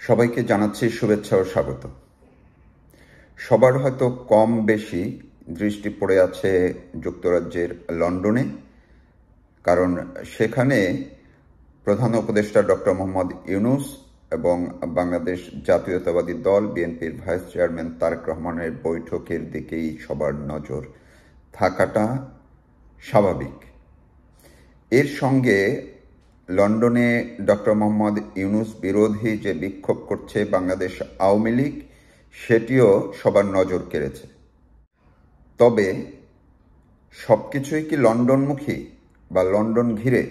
সবাইকে জানাচ্ছি শুভেচ্ছা ও স্বাগত। সবার হয়তো কম বেশি দৃষ্টি পড়ে আছে যুক্তরাজ্যের লন্ডনে, কারণ সেখানে প্রধান উপদেষ্টা ডক্টর মোহাম্মদ ইউনূস এবং বাংলাদেশ জাতীয়তাবাদী দল বিএনপির ভাইস চেয়ারম্যান তারেক রহমানের বৈঠকের দিকেই সবার নজর থাকাটা স্বাভাবিক। এর সঙ্গে লন্ডনে ডক্টর মোহাম্মদ ইউনূস বিরোধী যে বিক্ষোভ করছে বাংলাদেশ আওয়ামী লীগ, সেটিও সবার নজর কেড়েছে। তবে সবকিছুই কি লন্ডনমুখী বা লন্ডন ঘিরে,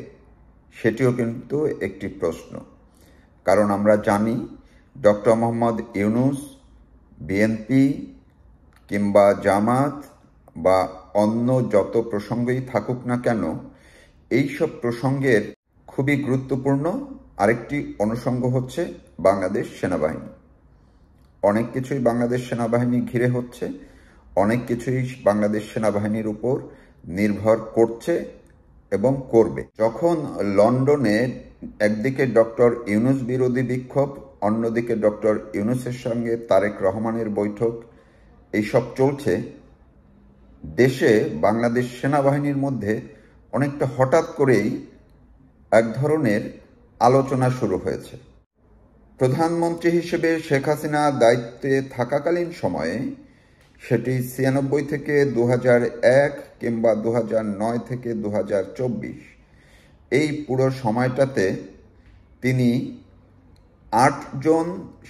সেটিও কিন্তু একটি প্রশ্ন। কারণ আমরা জানি ডক্টর মোহাম্মদ ইউনূস বিএনপি কিংবা জামাত বা অন্য যত প্রসঙ্গই থাকুক না কেন, এইসব প্রসঙ্গের খুবই গুরুত্বপূর্ণ আরেকটি অনুষঙ্গ হচ্ছে বাংলাদেশ সেনাবাহিনী। অনেক কিছুই বাংলাদেশ সেনাবাহিনী ঘিরে হচ্ছে, অনেক কিছুই বাংলাদেশ সেনাবাহিনীর উপর নির্ভর করছে এবং করবে। যখন লন্ডনে একদিকে ডক্টর ইউনূস বিরোধী বিক্ষোভ, অন্যদিকে ডক্টর ইউনূসের সঙ্গে তারেক রহমানের বৈঠক, এইসব চলছে, দেশে বাংলাদেশ সেনাবাহিনীর মধ্যে অনেকটা হঠাৎ করেই এক ধরনের আলোচনা শুরু হয়েছে। প্রধানমন্ত্রী হিসেবে শেখ হাসিনা দায়িত্বে থাকাকালীন সময়ে, সেটি ৯৬ থেকে ২০০১ কিংবা ২০০৯ থেকে ২০২৪, এই পুরো সময়টাতে তিনি ৮ জন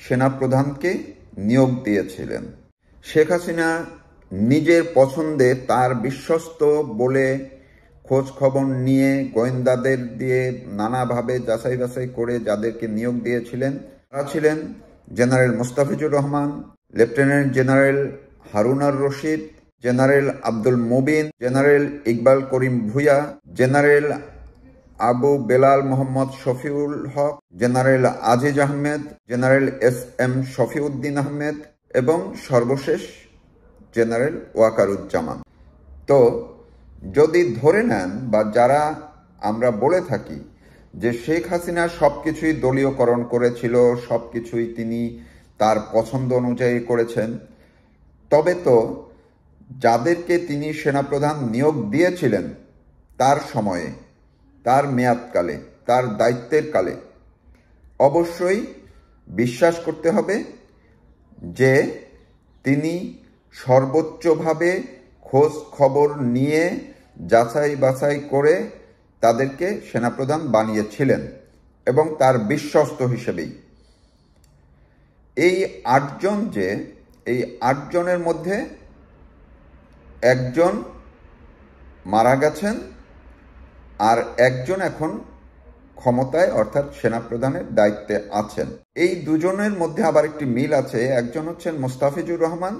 সেনাপ্রধানকে নিয়োগ দিয়েছিলেন। শেখ হাসিনা নিজের পছন্দে তার বিশ্বস্ত বলে খোঁজ খবর নিয়ে গোয়েন্দাদের দিয়ে নানাভাবে যাচাই বাছাই করে যাদেরকে নিয়োগ দিয়েছিলেন, তারা ছিলেন general Mostafizur Rahman, lieutenant general Harun ar Rashid, general Abdul Mubin, general Iqbal Karim Bhuiyan, general Abu Belal Mohammad Shafiul Haque, general Aziz Ahmed, general SM Shafiuddin Ahmed এবং সর্বশেষ জেনারেল ওয়াকারুজ্জামান। তো যদি ধরে নেন বা যারা আমরা বলে থাকি যে শেখ হাসিনা সবকিছুই দলীয়করণ করেছিল, সবকিছুই তিনি তার পছন্দ অনুযায়ী করেছেন, তবে তো যাদেরকে তিনি সেনাপ্রধান নিয়োগ দিয়েছিলেন তার সময়ে, তার মেয়াদকালে, তার দায়িত্বের কালে, অবশ্যই বিশ্বাস করতে হবে যে তিনি সর্বোচ্চভাবে খোঁজ খবর নিয়ে যাচাই বাছাই করে তাদেরকে সেনাপ্রধান বানিয়েছিলেন এবং তার বিশ্বস্ত হিসেবেই। এই ৮ জন এই ৮ জনের মধ্যে একজন মারা গেছেন আর একজন এখন ক্ষমতায় অর্থাৎ সেনাপ্রধানের দায়িত্বে আছেন। এই দুজনের মধ্যে আবার একটি মিল আছে। একজন হচ্ছেন মোস্তাফিজুর রহমান,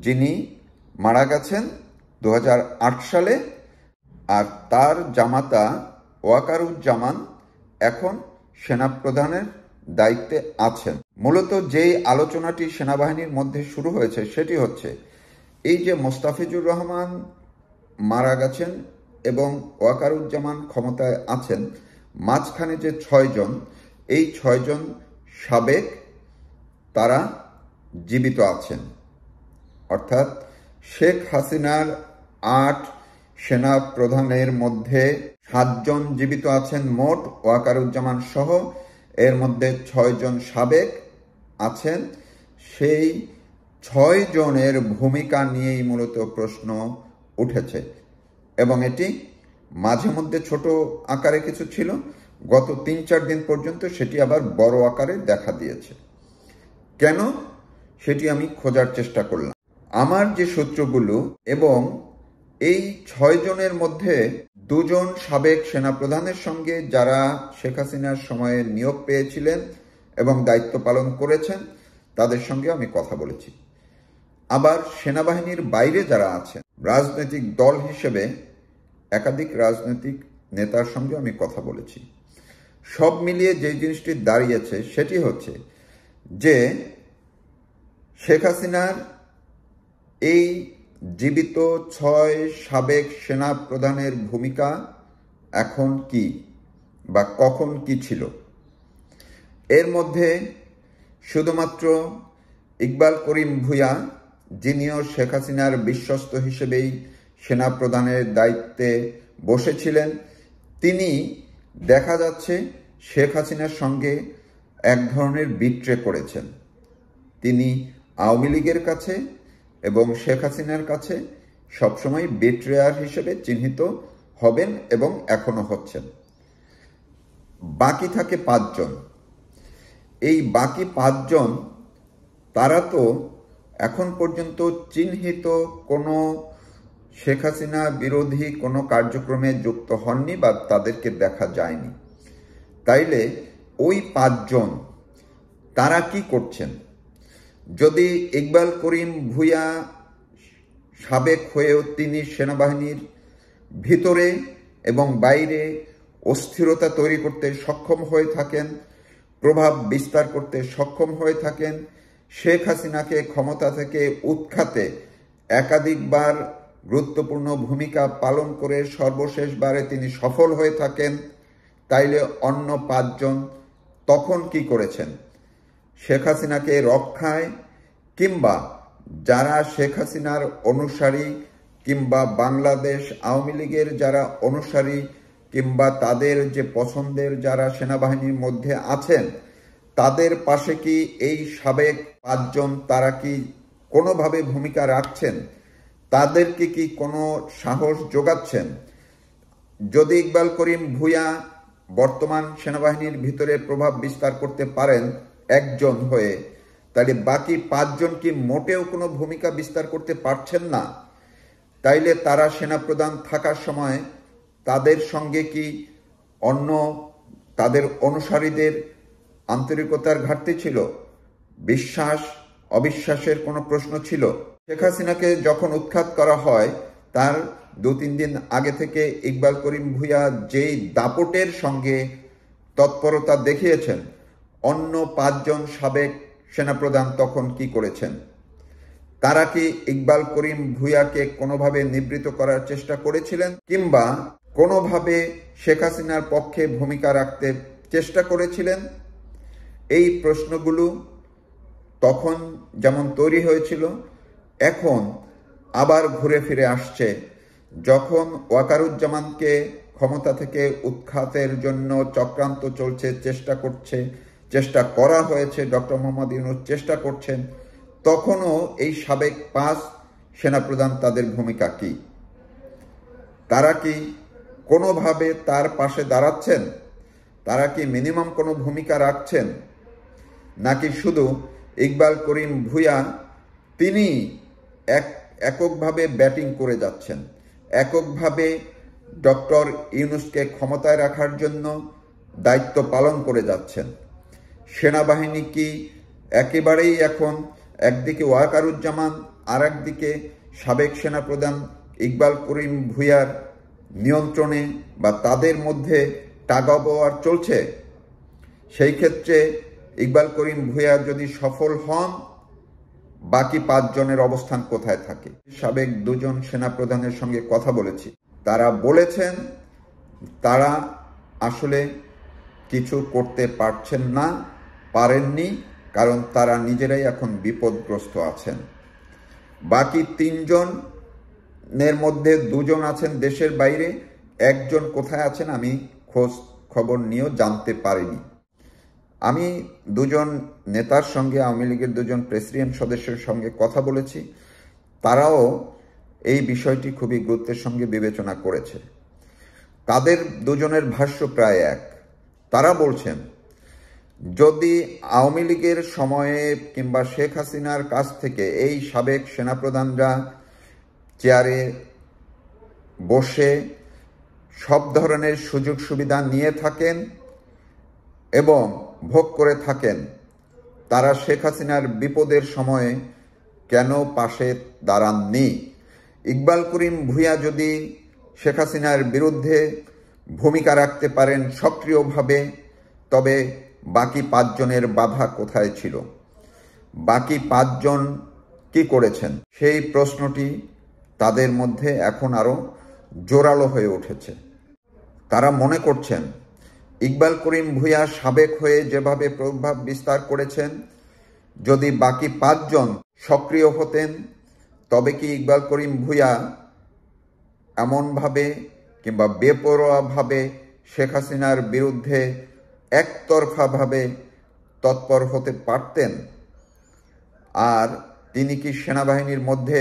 যিনি মারা গেছেন ২০০৮ সালে, আর তার জামাতা ওয়াকারুজ্জামান এখন সেনাপ্রধানের দায়িত্বে আছেন। মূলত যেই আলোচনাটি সেনাবাহিনীর মধ্যে শুরু হয়েছে সেটি হচ্ছে এই যে মোস্তাফিজুর রহমান মারা গেছেন এবং ওয়াকারুজ্জামান ক্ষমতায় আছেন, মাঝখানে যে ৬ জন, এই ৬ জন সাবেক, তারা জীবিত আছেন। অর্থাৎ শেখ হাসিনার ৮ সেনা প্রধানের মধ্যে ৭ জন জীবিত আছেন মোট, ওয়াকারুজ্জামান সহ। এর মধ্যে ৬ জন সাবেক আছেন। সেই ৬ জনের ভূমিকা নিয়েই মূলত প্রশ্ন উঠেছে এবং এটি মাঝে মধ্যে ছোট আকারে কিছু ছিল, গত ৩-৪ দিন পর্যন্ত সেটি আবার বড় আকারে দেখা দিয়েছে। কেন, সেটি আমি খোঁজার চেষ্টা করলাম। আমার যে সূত্রগুলো, এবং এই ৬ জনের মধ্যে ২ জন সাবেক সেনাপ্রধানের সঙ্গে যারা শেখ হাসিনার সময়ে নিয়োগ পেয়েছিলেন এবং দায়িত্ব পালন করেছেন, তাদের সঙ্গে আমি কথা বলেছি। আবার সেনাবাহিনীর বাইরে যারা আছেন, রাজনৈতিক দল হিসেবে একাধিক রাজনৈতিক নেতার সঙ্গে আমি কথা বলেছি। সব মিলিয়ে যে জিনিসটি দাঁড়িয়েছে সেটি হচ্ছে যে শেখ হাসিনার এই জীবিত ৬ সাবেক সেনা প্রধানের ভূমিকা এখন কি বা কখন কি ছিল। এর মধ্যে শুধুমাত্র ইকবাল করিম ভূঁইয়া, যিনিও শেখ হাসিনার বিশ্বস্ত হিসেবেই সেনাপ্রধানের দায়িত্বে বসেছিলেন, তিনি দেখা যাচ্ছে শেখ হাসিনার সঙ্গে এক ধরনের বিট্রে করেছেন। তিনি আওয়ামী লীগের কাছে এবং শেখ হাসিনার কাছে সবসময় বিট্রেয়ার হিসেবে চিহ্নিত হবেন এবং এখনো হচ্ছেন। বাকি থাকে 5 জন। এই বাকি 5 জন, তারা তো এখন পর্যন্ত চিহ্নিত কোনো শেখ হাসিনা বিরোধী কোনো কার্যক্রমে যুক্ত হননি বা তাদেরকে দেখা যায়নি। তাইলে ওই 5 জন তারা কি করছেন? যদি ইকবাল করিম ভূঁইয়া সাবেক হয়েও তিনি সেনাবাহিনীর ভিতরে এবং বাইরে অস্থিরতা তৈরি করতে সক্ষম হয়ে থাকেন, প্রভাব বিস্তার করতে সক্ষম হয়ে থাকেন, শেখ হাসিনাকে ক্ষমতা থেকে উৎখাতে একাধিকবার গুরুত্বপূর্ণ ভূমিকা পালন করে সর্বশেষবারে তিনি সফল হয়ে থাকেন, তাইলে অন্য 5 জন তখন কি করেছেন? শেখ হাসিনাকে রক্ষায় কিংবা যারা শেখ হাসিনার অনুসারী কিংবা বাংলাদেশ আওয়ামী লীগের যারা অনুসারী কিংবা তাদের যে পছন্দের যারা সেনাবাহিনীর মধ্যে আছেন, তাদের পাশে কি এই সাবেক 5 জন তারা কি কোনোভাবে ভূমিকা রাখছেন? তাদেরকে কি কোনো সাহস যোগাচ্ছেন? যদি ইকবাল করিম ভূঁইয়া বর্তমান সেনাবাহিনীর ভিতরে প্রভাব বিস্তার করতে পারেন একজন হয়ে, তাহলে বাকি 5 জন কি মোটেও কোনো ভূমিকা বিস্তার করতে পারছেন না? তাইলে তারা সেনাপ্রধান থাকার সময় তাদের সঙ্গে কি অন্য তাদের অনুসারীদের আন্তরিকতার ঘাটতি ছিল? বিশ্বাস অবিশ্বাসের কোনো প্রশ্ন ছিল? শেখ হাসিনাকে যখন উৎখাত করা হয় তার 2-3 দিন আগে থেকে ইকবাল করিম ভূঁইয়া যেই দাপটের সঙ্গে তৎপরতা দেখিয়েছেন, অন্য 5 জন সাবেক সেনাপ্রধান তখন কি করেছেন? তারা কি ইকবাল করিম ভূঁইয়াকে কোনোভাবে নিবৃত করার চেষ্টা করেছিলেন কিংবা কোনোভাবে শেখ হাসিনার পক্ষে ভূমিকা রাখতে চেষ্টা করেছিলেন? এই প্রশ্নগুলো তখন যেমন তৈরি হয়েছিল, এখন আবার ঘুরে ফিরে আসছে যখন ওয়াকারুজ্জামানকে ক্ষমতা থেকে উৎখাতের জন্য চক্রান্ত চলছে, চেষ্টা করা হয়েছে, ডক্টর মোহাম্মদ ইউনূস চেষ্টা করছেন, তখনও এই সাবেক 5 সেনাপ্রধান তাদের ভূমিকা কি? তারা কি কোনোভাবে তার পাশে দাঁড়াচ্ছেন? তারা কি মিনিমাম কোনো ভূমিকা রাখছেন? নাকি শুধু ইকবাল করিম ভূঁইয়া তিনি এককভাবে ব্যাটিং করে যাচ্ছেন, এককভাবে ডক্টর ইউনূসকে ক্ষমতায় রাখার জন্য দায়িত্ব পালন করে যাচ্ছেন? সেনাবাহিনী কি একেবারেই এখন একদিকে ওয়াকারুজ্জামান আর একদিকে সাবেক সেনাপ্রধান ইকবাল করিম ভূঁইয়ার নিয়ন্ত্রণে বা তাদের মধ্যে টাগ-অফ-ওয়ার চলছে? সেই ক্ষেত্রে ইকবাল করিম ভূঁইয়া যদি সফল হন, বাকি 5 জনের অবস্থান কোথায় থাকে? সাবেক 2 জন সেনাপ্রধানের সঙ্গে কথা বলেছি, তারা বলেছেন তারা আসলে কিছু করতে পারছেন না, পারেননি, কারণ তারা নিজেরাই এখন বিপদগ্রস্ত আছেন। বাকি 3 জনের মধ্যে 2 জন আছেন দেশের বাইরে, 1 জন কোথায় আছেন আমি খোঁজ খবর নিয়েও জানতে পারিনি। আমি 2 জন নেতার সঙ্গে, আওয়ামী লীগের 2 জন প্রেসিডিয়াম সদস্যের সঙ্গে কথা বলেছি, তারাও এই বিষয়টি খুবই গুরুত্বের সঙ্গে বিবেচনা করেছে। তাদের 2 জনের ভাষ্য প্রায় এক। তারা বলছেন যদি আওয়ামী লীগের সময়ে কিংবা শেখ হাসিনার কাছ থেকে এই সাবেক সেনাপ্রধানরা চেয়ারে বসে সব ধরনের সুযোগ সুবিধা নিয়ে থাকেন এবং ভোগ করে থাকেন, তারা শেখ হাসিনার বিপদের সময়ে কেন পাশে দাঁড়াননি? ইকবাল করিম ভূঁইয়া যদি শেখ হাসিনার বিরুদ্ধে ভূমিকা রাখতে পারেন সক্রিয়ভাবে, তবে বাকি 5 জনের বাধা কোথায় ছিল? বাকি 5 জন কি করেছেন? সেই প্রশ্নটি তাদের মধ্যে এখন আরো জোরালো হয়ে উঠেছে। তারা মনে করছেন ইকবাল করিম ভূঁইয়া সাবেক হয়ে যেভাবে প্রভাব বিস্তার করেছেন, যদি বাকি 5 জন সক্রিয় হতেন, তবে কি ইকবাল করিম ভূঁইয়া এমনভাবে কিংবা বেপরোয়াভাবে শেখ হাসিনার বিরুদ্ধে একতরফাভাবে তৎপর হতে পারতেন? আর তিনি কি সেনাবাহিনীর মধ্যে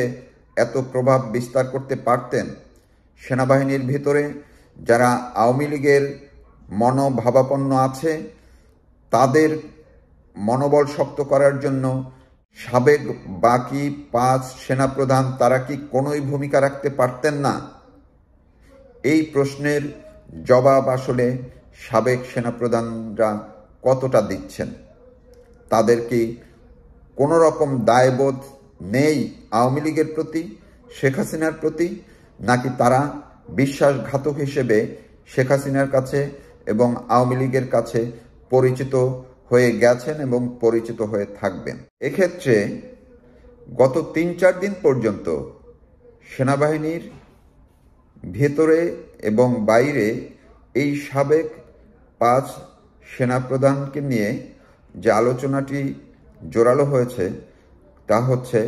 এত প্রভাব বিস্তার করতে পারতেন? সেনাবাহিনীর ভিতরে যারা আওয়ামী লীগের মনোভাবাপন্ন আছে, তাদের মনোবল শক্ত করার জন্য সাবেক বাকি 5 সেনাপ্রধান তারা কি কোনোই ভূমিকা রাখতে পারতেন না? এই প্রশ্নের জবাব আসলে সাবেক সেনাপ্রধানরা কতটা দিচ্ছেন? তাদের কি কোনো রকম দায়বোধ নেই আওয়ামী লীগের প্রতি, শেখ হাসিনার প্রতি, নাকি তারা বিশ্বাসঘাতক হিসেবে শেখ হাসিনার কাছে এবং আওয়ামী লীগের কাছে পরিচিত হয়ে গেছেন এবং পরিচিত হয়ে থাকবেন? এক্ষেত্রে গত 3-4 দিন পর্যন্ত সেনাবাহিনীর ভেতরে এবং বাইরে এই সাবেক 5 সেনাপ্রধানকে নিয়ে যে আলোচনাটি জোরালো হয়েছে, তা হচ্ছে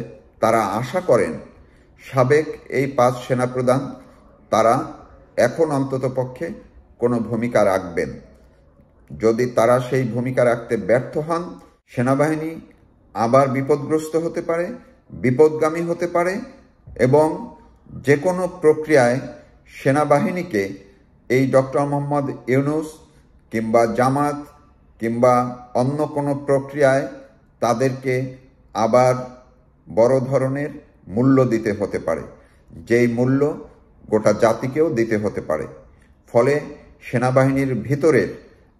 তারা আশা করেন সাবেক এই 5 সেনাপ্রধান তারা এখন অন্ততপক্ষে কোনো ভূমিকা রাখবেন। যদি তারা সেই ভূমিকা রাখতে ব্যর্থ হন, সেনাবাহিনী আবার বিপদগ্রস্ত হতে পারে, বিপদগামী হতে পারে এবং যে কোনো প্রক্রিয়ায় সেনাবাহিনীকে এই ডক্টর মোহাম্মদ ইউনূস কিংবা জামাত কিংবা অন্য কোনো প্রক্রিয়ায় তাদেরকে আবার বড় ধরনের মূল্য দিতে হতে পারে, যেই মূল্য গোটা জাতিকেও দিতে হতে পারে। ফলে সেনাবাহিনীর ভিতরের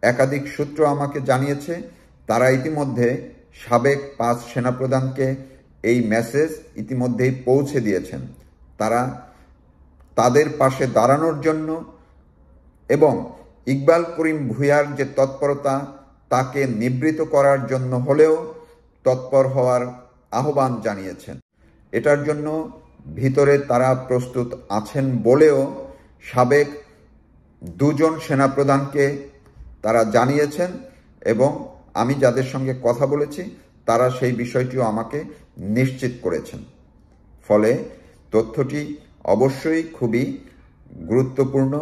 একাধিক সূত্র আমাকে জানিয়েছে, তারা ইতিমধ্যে সাবেক 5 সেনাপ্রধানকে এই মেসেজ ইতিমধ্যেই পৌঁছে দিয়েছেন। তারা তাদের পাশে দাঁড়ানোর জন্য এবং ইকবাল করিম ভূঁইয়ার যে তৎপরতা, তাকে নিবৃত করার জন্য হলেও তৎপর হওয়ার আহ্বান জানিয়েছেন। এটার জন্য ভিতরে তারা প্রস্তুত আছেন বলেও সাবেক 2 জন সেনাপ্রধানকে তারা জানিয়েছেন এবং আমি যাদের সঙ্গে কথা বলেছি তারা সেই বিষয়টিও আমাকে নিশ্চিত করেছেন। ফলে তথ্যটি অবশ্যই খুবই গুরুত্বপূর্ণ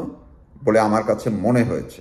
বলে আমার কাছে মনে হয়েছে।